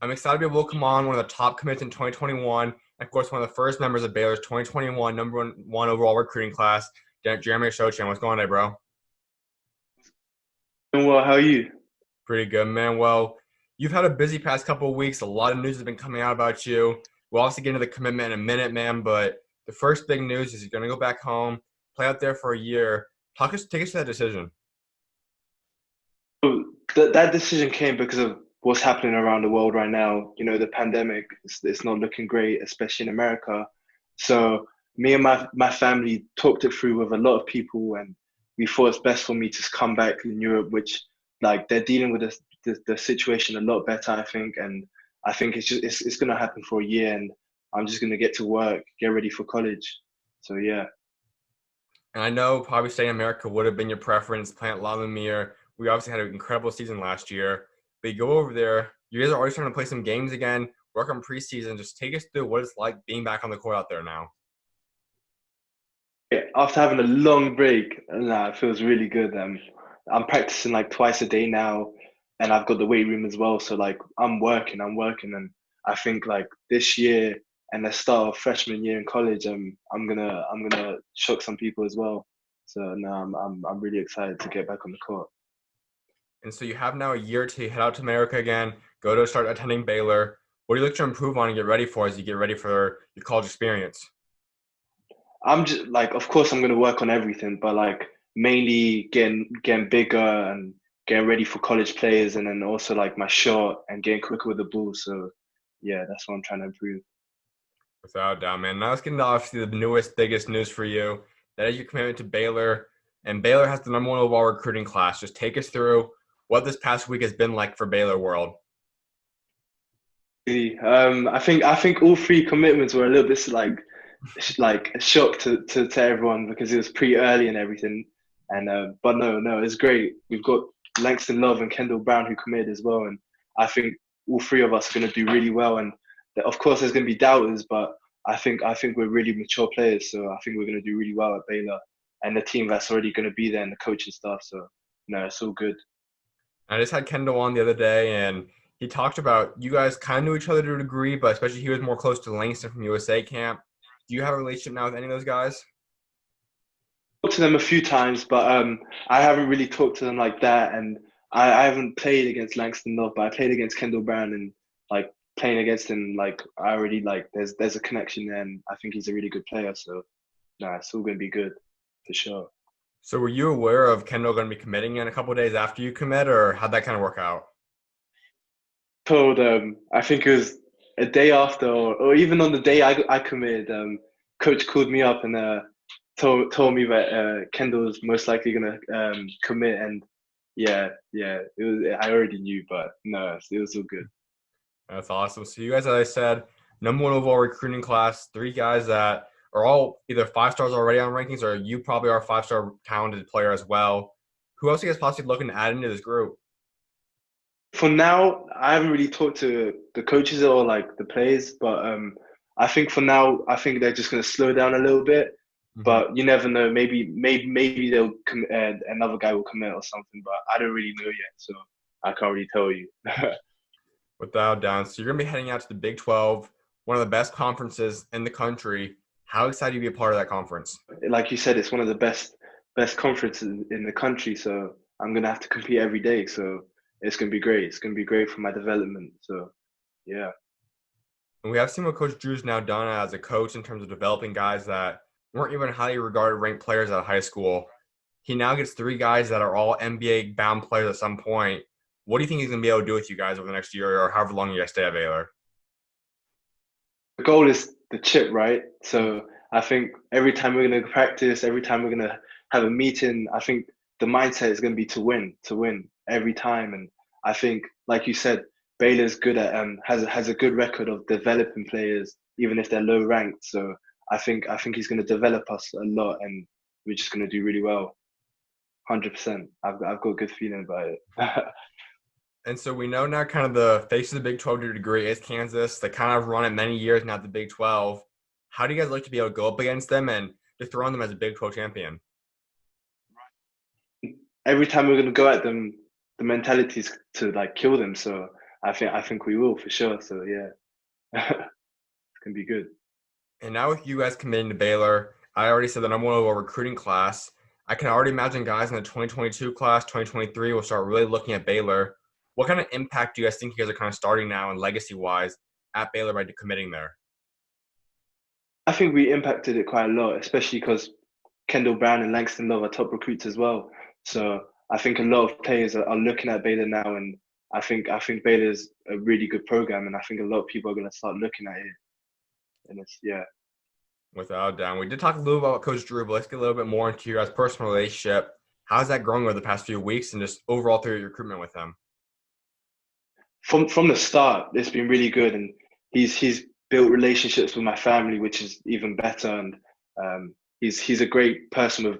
I'm excited to be able to come on one of the top commits in 2021. And of course, one of the first members of Baylor's 2021 number one overall recruiting class, Jeremy Sochan. What's going on, today, bro? Doing well, how are you? Pretty good, man. Well, you've had a busy past couple of weeks. A lot of news has been coming out about you. We'll obviously get into the commitment in a minute, man. But the first big news is you're going to go back home, play out there for a year. Take us to that decision. So that decision came because of what's happening around the world right now. You know, the pandemic, it's not looking great, especially in America. So me and my family talked it through with a lot of people, and we thought it's best for me to come back in Europe, which like they're dealing with the situation a lot better, I think. And I think it's gonna happen for a year, and I'm just gonna get to work, get ready for college. So yeah. And I know probably staying in America would have been your preference, playing at La Lumiere. We obviously had an incredible season last year. But you go over there, you guys are already starting to play some games again, work on preseason. Just take us through what it's like being back on the court out there now. Yeah, after having a long break, nah, it feels really good. I'm practicing like twice a day now, and I've got the weight room as well. So like I'm working, and I think like this year and the start of freshman year in college, I'm gonna shock some people as well. So no, I'm really excited to get back on the court. And so you have now a year to head out to America again, go to start attending Baylor. What do you look to improve on and get ready for as you get ready for your college experience? I'm just like, of course, I'm gonna work on everything, but like mainly getting bigger and getting ready for college players, and then also like my shot and getting quicker with the ball. So yeah, that's what I'm trying to improve. Without a doubt, man. Now let's get into obviously the newest, biggest news for you. That is your commitment to Baylor. And Baylor has the number one overall recruiting class. Just take us through what this past week has been like for Baylor World. I think all three commitments were a little bit like a shock to everyone because it was pretty early and everything. And but no, it's great. We've got Langston Love and Kendall Brown who committed as well, and I think all three of us are going to do really well. And of course, there's going to be doubters, but I think we're really mature players, so I think we're going to do really well at Baylor and the team that's already going to be there and the coaching staff. So no, it's all good. I just had Kendall on the other day, and he talked about you guys kind of knew each other to a degree, but especially he was more close to Langston from USA camp. Do you have a relationship now with any of those guys? Talked to them a few times, but I haven't really talked to them like that. And I haven't played against Langston Love, but I played against Kendall Brown, and like playing against him, like I already like there's a connection there, and I think he's a really good player. So nah, it's all gonna be good for sure. So were you aware of Kendall going to be committing in a couple of days after you commit, or how'd that kind of work out? Told I think it was a day after, or even on the day I committed, coach called me up and told me that Kendall was most likely gonna commit, and yeah, it was I already knew, but no, it was all good. That's awesome. So you guys, as I said, number one overall recruiting class, three guys that are all either five stars already on rankings, or you probably are a five-star talented player as well. Who else are you guys possibly looking to add into this group? For now, I haven't really talked to the coaches or like the players, but I think for now, I think they're just gonna slow down a little bit. Mhm. But you never know. Maybe they'll another guy will commit or something. But I don't really know yet, so I can't really tell you. Without doubt. So you're going to be heading out to the Big 12, one of the best conferences in the country. How excited are you to be a part of that conference? Like you said, it's one of the best conferences in the country. So I'm gonna have to compete every day. So it's gonna be great. It's gonna be great for my development. So yeah. And we have seen what Coach Drew's now done as a coach in terms of developing guys that weren't even highly regarded ranked players out of high school. He now gets three guys that are all NBA bound players at some point. What do you think he's going to be able to do with you guys over the next year or however long you guys stay at Baylor? The goal is the chip, right? So I think every time we're going to practice, every time we're going to have a meeting, I think the mindset is going to be to win every time. And I think, like you said, Baylor's good at has a good record of developing players, even if they're low ranked. So I think he's going to develop us a lot, and we're just going to do really well. 100%. I've got a good feeling about it. And so we know now kind of the face of the Big 12 to a degree is Kansas. They kind of run it many years now, the Big 12. How do you guys like to be able to go up against them and dethrone them as a Big 12 champion? Every time we're gonna go at them, the mentality is to like kill them. So I think we will for sure. So yeah, it's gonna be good. And now with you guys committing to Baylor, I already said the number one overall recruiting class. I can already imagine guys in the 2022 class, 2023 will start really looking at Baylor. What kind of impact do you guys think you guys are kind of starting now and legacy-wise at Baylor by committing there? I think we impacted it quite a lot, especially because Kendall Brown and Langston Love are top recruits as well. So I think a lot of players are looking at Baylor now, and I think Baylor's a really good program, and I think a lot of people are going to start looking at it. And it's yeah, Without a doubt. We did talk a little about Coach Drew, but let's get a little bit more into your guys' personal relationship. How's that growing over the past few weeks and just overall through your recruitment with him? from the start, it's been really good, and he's built relationships with my family, which is even better. And he's a great person with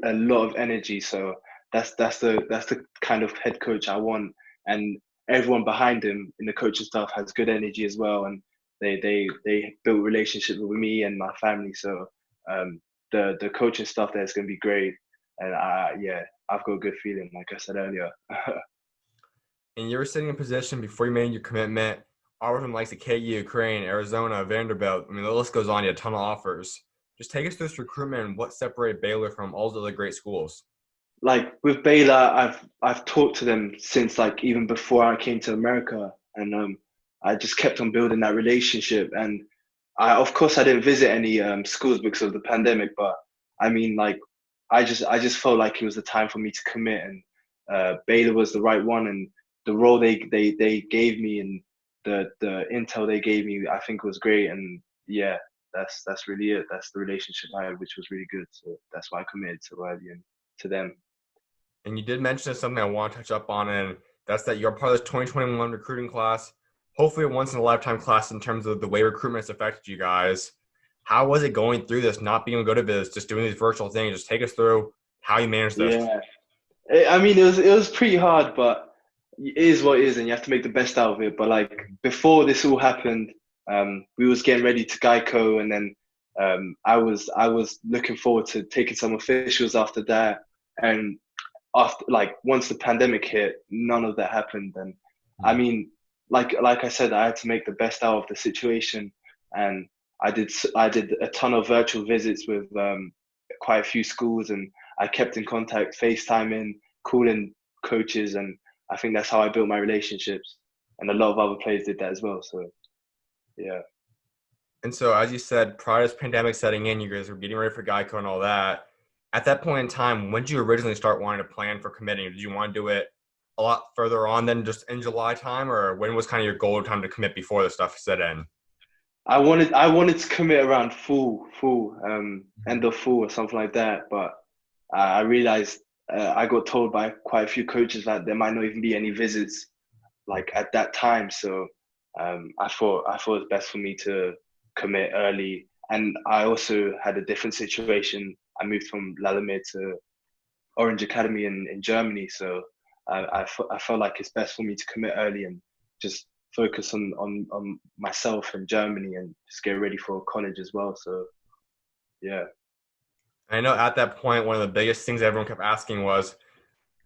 a lot of energy. So that's the kind of head coach I want, and everyone behind him in the coaching staff has good energy as well, and they built relationships with me and my family. So the coaching staff there is going to be great, and yeah, I've got a good feeling, like I said earlier. And you were sitting in position before you made your commitment. Offers from likes of KU, Crane, Arizona, Vanderbilt. I mean, the list goes on. You had a ton of offers. Just take us through this recruitment and what separated Baylor from all the other great schools. Like with Baylor, I've talked to them since like even before I came to America, and I just kept on building that relationship. And of course, I didn't visit any schools because of the pandemic, but I mean, like, I just felt like it was the time for me to commit, and Baylor was the right one, and the role they gave me and the intel they gave me, I think was great. And yeah, that's really it. That's the relationship I had, which was really good. So that's why I committed to Riley and to them. And you did mention something I want to touch up on, and that's that you're part of this 2021 recruiting class. Hopefully, a once in a lifetime class in terms of the way recruitment has affected you guys. How was it going through this, not being able to go to Viz, just doing these virtual things? Just take us through how you managed this. Yeah, I mean, it was pretty hard, but it is what it is, and you have to make the best out of it. But like before this all happened, we was getting ready to Geico, and then I was looking forward to taking some officials after that. And after like once the pandemic hit, none of that happened. And I mean, like I said, I had to make the best out of the situation, and I did a ton of virtual visits with quite a few schools, and I kept in contact, FaceTiming, calling coaches, and I think that's how I built my relationships. And a lot of other players did that as well. So yeah. And so, as you said, prior to this pandemic setting in, you guys were getting ready for Geico and all that. At that point in time, when did you originally start wanting to plan for committing? Did you want to do it a lot further on than just in July time, or when was kind of your goal time to commit before the stuff set in? I wanted to commit around end of fall or something like that, but I realized I got told by quite a few coaches that there might not even be any visits like at that time. So I thought it was best for me to commit early. And I also had a different situation. I moved from Lalamir to Orange Academy in Germany, so I felt like it's best for me to commit early and just focus on myself in Germany and just get ready for college as well. So yeah. I know at that point, one of the biggest things everyone kept asking was,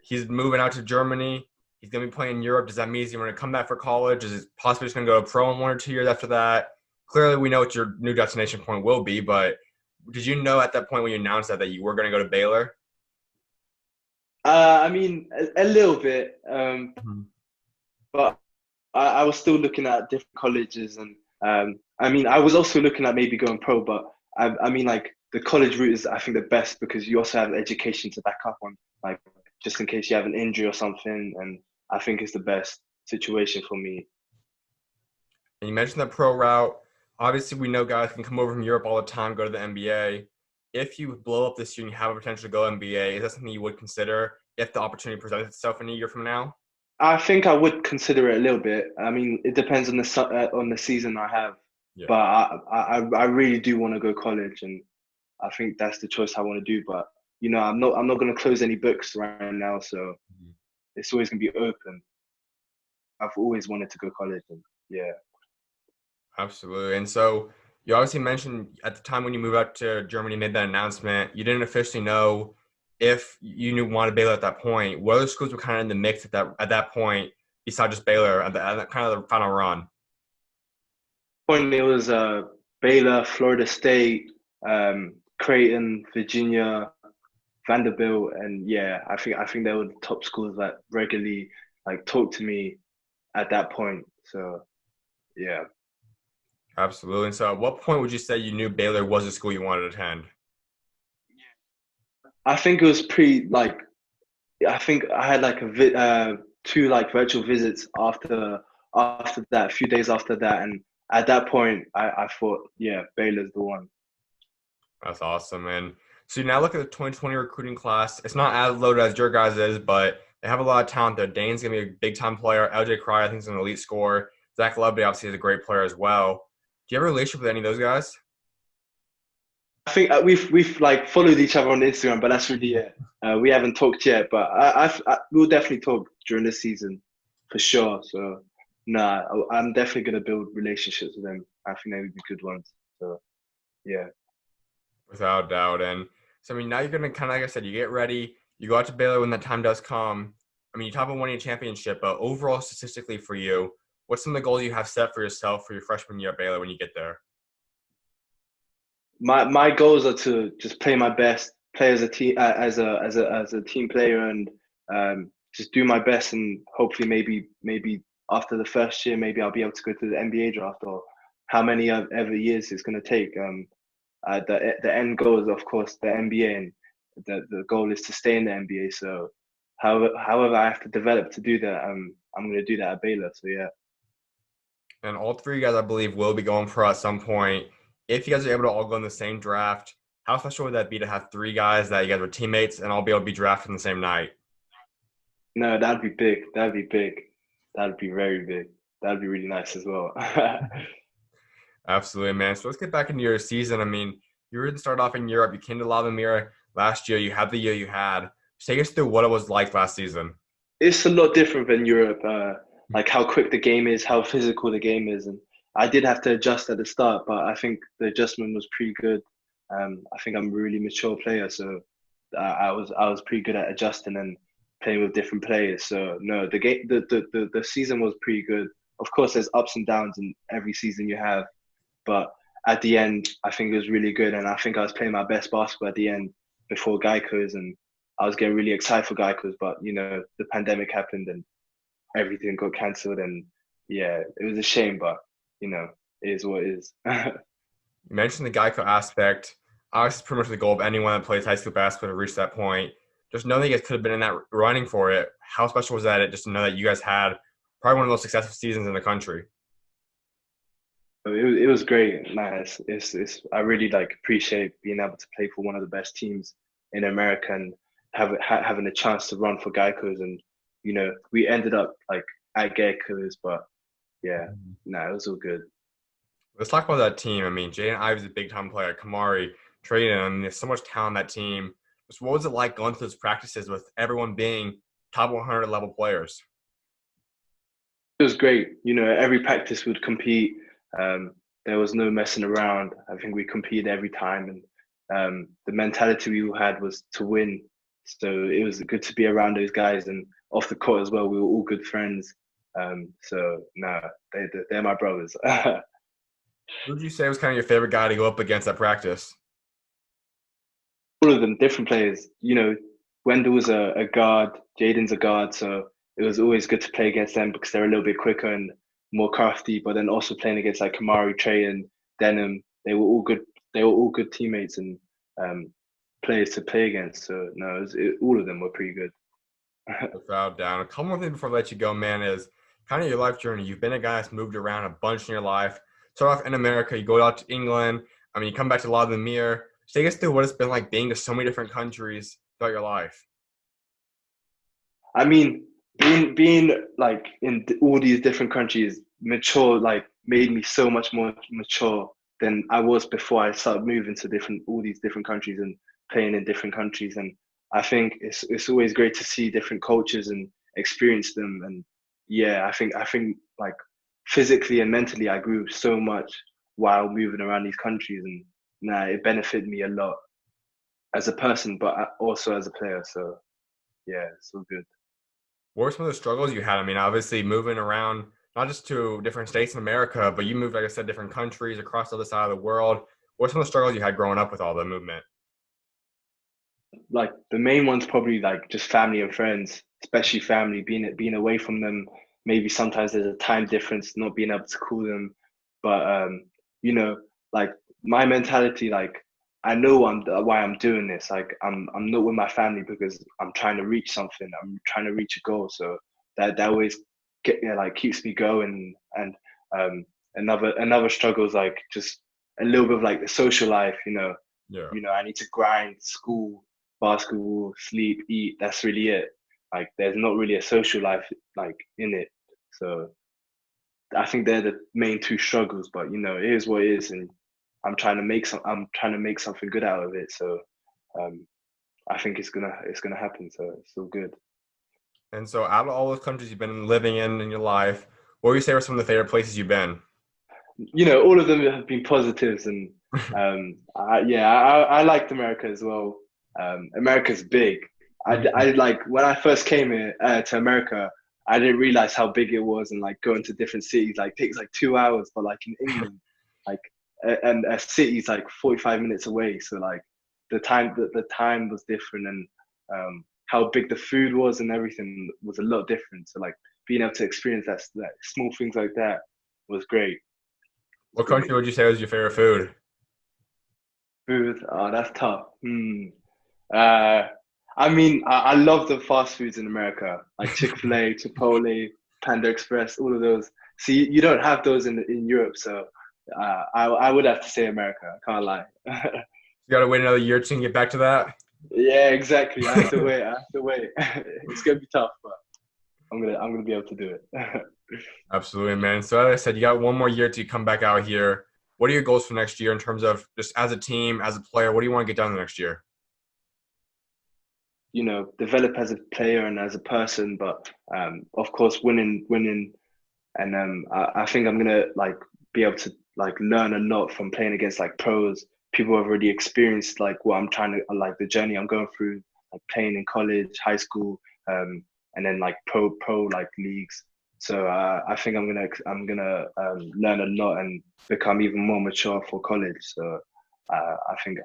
he's moving out to Germany. He's going to be playing in Europe. Does that mean he's going to come back for college? Is it possibly just going to go pro in 1 or 2 years after that? Clearly, we know what your new destination point will be, but did you know at that point when you announced that you were going to go to Baylor? I mean, a little bit, but I was still looking at different colleges, and I mean, I was also looking at maybe going pro, but I mean, like the college route is, I think, the best because you also have education to back up on, like just in case you have an injury or something, and I think it's the best situation for me. And you mentioned the pro route. Obviously, we know guys can come over from Europe all the time, go to the NBA. If you blow up this year and you have a potential to go NBA, is that something you would consider if the opportunity presents itself in a year from now? I think I would consider it a little bit. I mean, it depends on the season I have, Yeah, but I really do want to go college, and I think that's the choice I want to do. But I'm not going to close any books right now, so it's always going to be open. I've always wanted to go college, and yeah. absolutely. And so you obviously mentioned at the time when you moved out to Germany, made that announcement, you didn't officially know if you knew wanted Baylor at that point. What other schools were kind of in the mix at that point? besides just Baylor at the kind of the final run? Point it was Baylor, Florida State, Creighton, Virginia, Vanderbilt, and yeah, I think they were the top schools that regularly like talked to me at that point. So yeah, Absolutely. And so, at what point would you say you knew Baylor was the school you wanted to attend? I think it was pretty like I think I had like two like virtual visits after that, a few days after that, and at that point I thought yeah, Baylor's the one. That's awesome. And so you now look at the 2020 recruiting class. It's not as loaded as your guys' is, but they have a lot of talent there. Dane's going to be a big time player. LJ Cry, I think, is an elite scorer. Zach Loveday, obviously, is a great player as well. Do you have a relationship with any of those guys? I think we've like followed each other on Instagram, but that's really it. We haven't talked yet, but we'll definitely talk during this season for sure. So nah, I'm definitely gonna build relationships with them. I think they would be good ones. So yeah. Without doubt. And so, I mean, now you're going to kind of, like I said, you get ready. You go out to Baylor when that time does come. I mean, you talk about winning a championship, but overall, statistically for you, what's some of the goals you have set for yourself for your freshman year at Baylor when you get there? My goals are to just play my best, play as a team as a team player, and just do my best, and hopefully maybe after the first year, maybe I'll be able to go to the NBA draft or how many ever years it's going to take. The end goal is of course the NBA, and the goal is to stay in the NBA. So however I have to develop to do that, I'm going to do that at Baylor. So yeah. And all three guys, I believe, will be going pro at some point. If you guys are able to all go in the same draft, how special would that be to have three guys that you guys were teammates and all be able to be drafted in the same night? No, that'd be big. That'd be big. That'd be very big. That'd be really nice as well. Absolutely, man. So let's get back into your season. I mean, you didn't start off in Europe. You came to La Lumiere last year. You had the year you had. Take us through what it was like last season. It's a lot different than Europe. Like how quick the game is, how physical the game is, and I did have to adjust at the start, but I think the adjustment was pretty good. I think I'm a really mature player, so I was pretty good at adjusting and playing with different players. So no, the season was pretty good. Of course, there's ups and downs in every season you have, but at the end, I think it was really good, and I think I was playing my best basketball at the end before Geico's, and I was getting really excited for Geico's, but the pandemic happened and everything got cancelled, and yeah, it was a shame, but it is what it is. You mentioned the Geico aspect. Obviously, it's pretty much the goal of anyone that plays high school basketball to reach that point. Just knowing that you guys could have been in that running for it, how special was that? Just to know that you guys had probably one of the most successful seasons in the country. It was great. Nice. It's I really like appreciate being able to play for one of the best teams in America and having a chance to run for Geico's, and we ended up like at Geico's, but yeah, no, it was all good. Let's talk about that team. I mean, Jaden Ives is a big time player. Kamari, Trayton, I mean, there's so much talent on that team. Just what was it like going through those practices with everyone being top 100 level players? It was great. Every practice would compete. Um, there was no messing around. I think we competed every time, and the mentality we all had was to win. So it was good to be around those guys, and off the court as well. We were all good friends. So no, they're my brothers. Who would you say was kind of your favorite guy to go up against at practice? All of them different players. Wendell was a guard, Jaden's a guard, so it was always good to play against them because they're a little bit quicker and more crafty. But then also playing against like Kamari, Trey, and Denham, they were all good. They were all good teammates and um, players to play against. So no, all of them were pretty good. Without doubt. A couple more things before I let you go, man, is kind of your life journey. You've been a guy that's moved around a bunch in your life. Start off in America, you go out to England. I mean, you come back to La Lumiere. So take us through what it's been like being to so many different countries throughout your life. I mean, being like in all these different countries, mature like made me so much more mature than I was before I started moving to different all these different countries and playing in different countries. And I think it's always great to see different cultures and experience them. And yeah, I think like physically and mentally, I grew so much while moving around these countries, and nah, it benefited me a lot as a person, but also as a player. So yeah, it's all good. What were some of the struggles you had? I mean, obviously moving around, not just to different states in America, but you moved, like I said, different countries across the other side of the world. What are some of the struggles you had growing up with all the movement? Like the main one's probably like just family and friends, especially family, being away from them. Maybe sometimes there's a time difference, not being able to call them. But you know, like my mentality, like I know why I'm doing this. Like I'm not with my family because I'm trying to reach something. I'm trying to reach a goal. So that always like keeps me going. And um another struggle is like just a little bit of like the social life, Yeah. I need to grind, school, basketball, sleep, eat. That's really it. Like there's not really a social life like in it. So I think they're the main two struggles. But it is what it is, and I'm trying to make something good out of it. So um, I think it's gonna happen. So it's all good. And so, out of all those countries you've been living in your life, what would you say are some of the favorite places you've been? All of them have been positives, and I liked America as well. America's big. I like when I first came here to America, I didn't realize how big it was, and like going to different cities like takes like 2 hours, but like in England, like and a city's like 45 minutes away, so like the time was different, and how big the food was and everything was a lot different. So like being able to experience that small things like that was great. It's What great. country would you say was your favorite food? Food, oh, that's tough. Uh, I mean, I love the fast foods in America, like Chick-fil-A, Chipotle, Panda Express, all of those. See, you don't have those in Europe, so I would have to say America. I can't lie. You got to wait another year to get back to that. Yeah, exactly. I have to wait. I have to wait. It's gonna be tough, but I'm gonna be able to do it. Absolutely, man. So, as I said, you got one more year to come back out here. What are your goals for next year in terms of just as a team, as a player? What do you want to get done the next year? Develop as a player and as a person, but of course, winning. And I think I'm gonna like be able to like learn a lot from playing against like pros, people who have already experienced like what I'm trying to like the journey I'm going through, like playing in college, high school, and then like pro like leagues. So I think I'm gonna learn a lot and become even more mature for college. So I think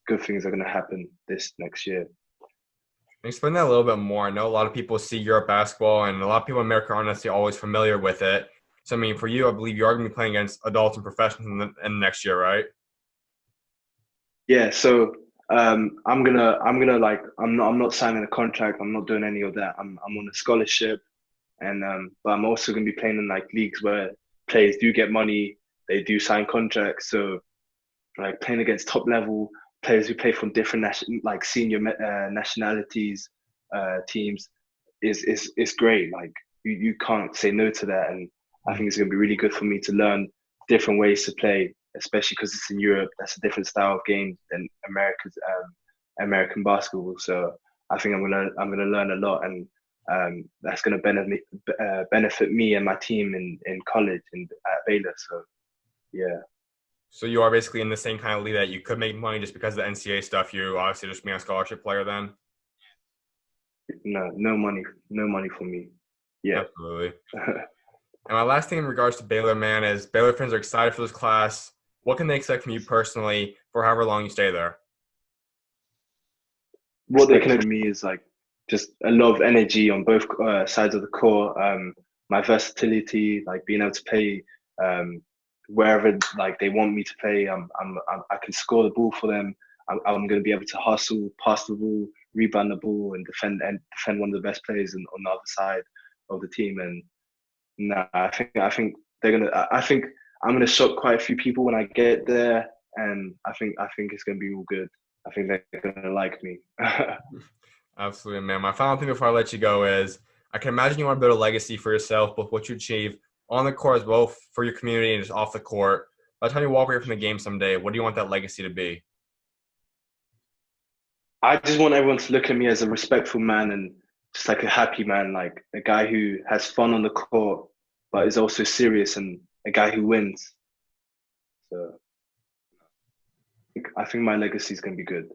good things are gonna happen this next year. Explain that a little bit more. I know a lot of people see Europe basketball, and a lot of people in America aren't necessarily always familiar with it. So, I mean, for you, I believe you are going to be playing against adults and professionals in the next year, right? Yeah, so I'm gonna like I'm not signing a contract. I'm not doing any of that. I'm on a scholarship, and but I'm also gonna be playing in like leagues where players do get money. They do sign contracts. So like playing against top level players who play from different like senior nationalities teams is great. Like you can't say no to that, and I think it's going to be really good for me to learn different ways to play, especially because it's in Europe. That's a different style of game than American basketball. So I think I'm gonna learn a lot, and that's going to benefit me and my team in college and at Baylor. So yeah. So you are basically in the same kind of league that you could make money just because of the NCAA stuff. You obviously just being a scholarship player then. No, no money for me. Yeah. Absolutely. And my last thing in regards to Baylor, man, is Baylor fans are excited for this class. What can they expect from you personally for however long you stay there? What they can expect from me is like just a lot of energy on both sides of the court. My versatility, like being able to play wherever like they want me to play. I can score the ball for them. I'm going to be able to hustle, pass the ball, rebound the ball, and defend one of the best players on the other side of the team. And no, I think they're gonna. I think I'm gonna shock quite a few people when I get there, and I think it's gonna be all good. I think they're gonna like me. Absolutely, man. My final thing before I let you go is I can imagine you want to build a legacy for yourself, both what you achieve on the court as well for your community and just off the court. By the time you walk away from the game someday, what do you want that legacy to be? I just want everyone to look at me as a respectful man and just like a happy man, like a guy who has fun on the court, but is also serious and a guy who wins. So I think my legacy is gonna be good.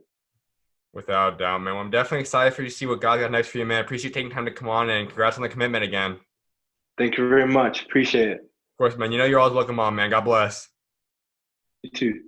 Without a doubt, man. Well, I'm definitely excited for you to see what God got next for you, man. Appreciate you taking time to come on and congrats on the commitment again. Of Thank you very much. Appreciate it. course, man. You know you're always welcome on, man. God bless. You too.